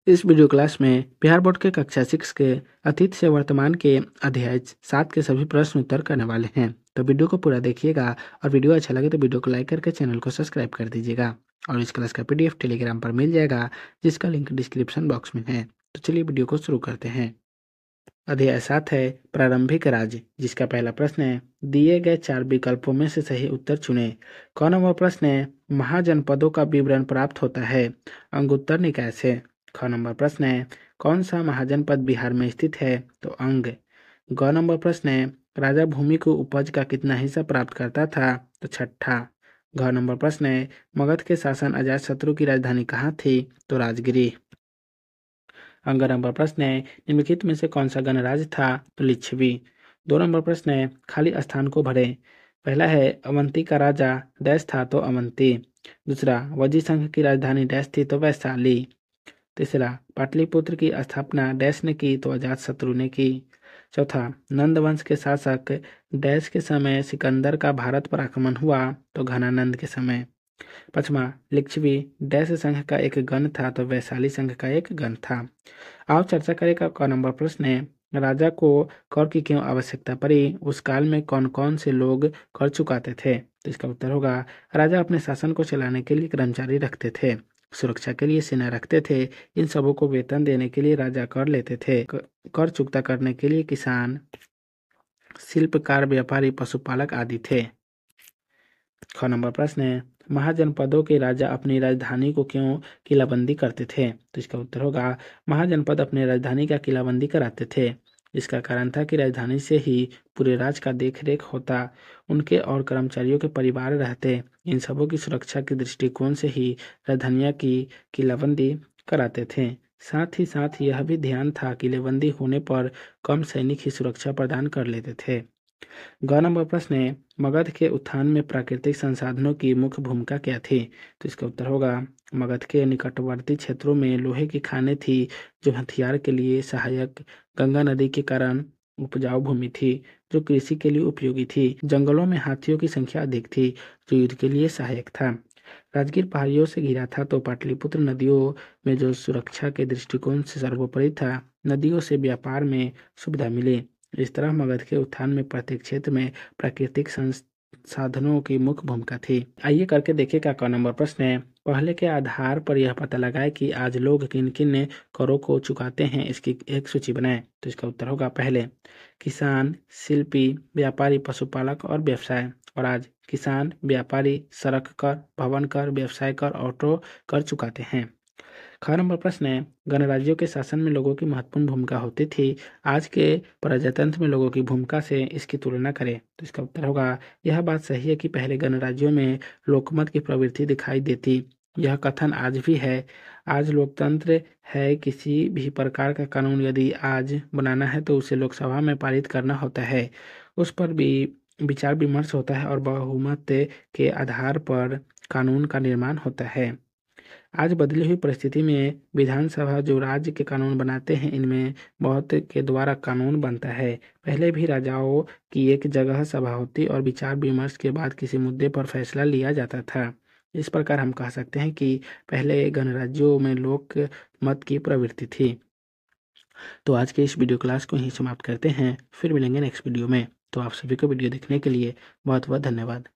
इस video class में Bihar board के कक्षा 6 के अतीत से वर्तमान के अध्याय 7 के सभी प्रश्न उत्तर करने वाले हैं। तो वीडियो को पूरा देखिएगा और वीडियो अच्छा लगे तो वीडियो को लाइक करके चैनल को सब्सक्राइब कर दीजिएगा। और इस क्लास का पीडीएफ टेलीग्राम पर मिल जाएगा, जिसका लिंक डिस्क्रिप्शन बॉक्स में है। तो चलिए वीडियो को शुरू करते हैं। अध्याय 7 है प्रारंभिक राज्य, जिसका पहला प्रश्न है दिए गए 4 विकल्पों में से सही उत्तर चुने। क नंबर प्रश्न है महाजनपदों का विवरण प्राप्त होता है अंगुत्तर निकाय से। ख नंबर प्रश्न है कौन सा महाजनपद बिहार में स्थित है, तो अंग। ग नंबर प्रश्न है राजा भूमि को उपज का कितना हिस्सा प्राप्त करता था, तो छठा। घ नंबर प्रश्न है मगध के शासन अजातशत्रु की राजधानी कहाँ थी, तो राजगिरी। अंग नंबर प्रश्न है निम्नलिखित में से कौन सा गणराज्य था, तो लिच्छवी। 2 नंबर प्रश्न है खाली स्थान को भरे। पहला है अवंती का राजा डैश था, तो अवंती। दूसरा वजी संघ की राजधानी डैश थी, तो वैशाली। तीसरा पाटलिपुत्र की स्थापना डैश ने की, तो अजातशत्रु ने की। चौथा नंद वंश के शासक डैश के समय सिकंदर का भारत पर आक्रमण हुआ, तो घनानंद के समय। पांचवा लिच्छवी डैश संघ का एक गण था, तो वैशाली संघ का एक गण था। आओ चर्चा करें का क नंबर प्रश्न है राजा को कर की क्यों आवश्यकता पड़ी, उस काल में कौन कौन से लोग कर चुकाते थे, तो इसका उत्तर होगा राजा अपने शासन को चलाने के लिए कर्मचारी रखते थे, सुरक्षा के लिए सेना रखते थे। इन सबों को वेतन देने के लिए राजा कर लेते थे। कर चुकता करने के लिए किसान, शिल्पकार, व्यापारी, पशुपालक आदि थे। ख नंबर प्रश्न है महाजनपदों के राजा अपनी राजधानी को क्यों किलाबंदी करते थे, तो इसका उत्तर होगा महाजनपद अपने राजधानी का किलाबंदी कराते थे। इसका कारण था कि राजधानी से ही पूरे राज्य का देख रेख होता, उनके और कर्मचारियों के परिवार रहते। इन सबों की सुरक्षा के दृष्टिकोण से ही राजधानियां की किलाबंदी कराते थे। साथ ही साथ यह भी ध्यान था कि किलेबंदी होने पर कम सैनिक ही सुरक्षा प्रदान कर लेते थे। ग नंबर प्रश्न है मगध के उत्थान में प्राकृतिक संसाधनों की मुख्य भूमिका क्या थी, तो इसका उत्तर होगा मगध के निकटवर्ती क्षेत्रों में लोहे की खानें थी, जो हथियार के लिए सहायक। गंगा नदी के कारण उपजाऊ भूमि थी, जो कृषि के लिए उपयोगी थी। जंगलों में हाथियों की संख्या अधिक थी, जो युद्ध के लिए सहायक था। राजगीर पहाड़ियों से घिरा था, तो पाटलिपुत्र नदियों में जो सुरक्षा के दृष्टिकोण से सर्वोपरि था। नदियों से व्यापार में सुविधा मिली। इस तरह मगध के उत्थान में प्रत्येक क्षेत्र में प्राकृतिक संसाधनों की मुख्य भूमिका थी। आइए करके देखिए क्या क नंबर प्रश्न है पहले के आधार पर यह पता लगाए कि आज लोग किन किन करों को चुकाते हैं, इसकी एक सूची बनाएं। तो इसका उत्तर होगा पहले किसान, शिल्पी, व्यापारी, पशुपालक और व्यवसाय। और आज किसान, व्यापारी सड़क कर, भवन कर, व्यवसाय कर, ऑटो कर चुकाते हैं। ख नंबर प्रश्न है गणराज्यों के शासन में लोगों की महत्वपूर्ण भूमिका होती थी, आज के प्रजातंत्र में लोगों की भूमिका से इसकी तुलना करें। तो इसका उत्तर होगा यह बात सही है कि पहले गणराज्यों में लोकमत की प्रवृत्ति दिखाई देती। यह कथन आज भी है। आज लोकतंत्र है, किसी भी प्रकार का कानून यदि आज बनाना है तो उसे लोकसभा में पारित करना होता है, उस पर भी विचार विमर्श होता है और बहुमत के आधार पर कानून का निर्माण होता है। आज बदली हुई परिस्थिति में विधानसभा जो राज्य के कानून बनाते हैं, इनमें बहुत के द्वारा कानून बनता है। पहले भी राजाओं की एक जगह सभा होती और विचार विमर्श के बाद किसी मुद्दे पर फैसला लिया जाता था। इस प्रकार हम कह सकते हैं कि पहले गणराज्यों में लोक मत की प्रवृत्ति थी। तो आज के इस वीडियो क्लास को यहीं समाप्त करते हैं, फिर मिलेंगे नेक्स्ट वीडियो में। तो आप सभी को वीडियो देखने के लिए बहुत बहुत धन्यवाद।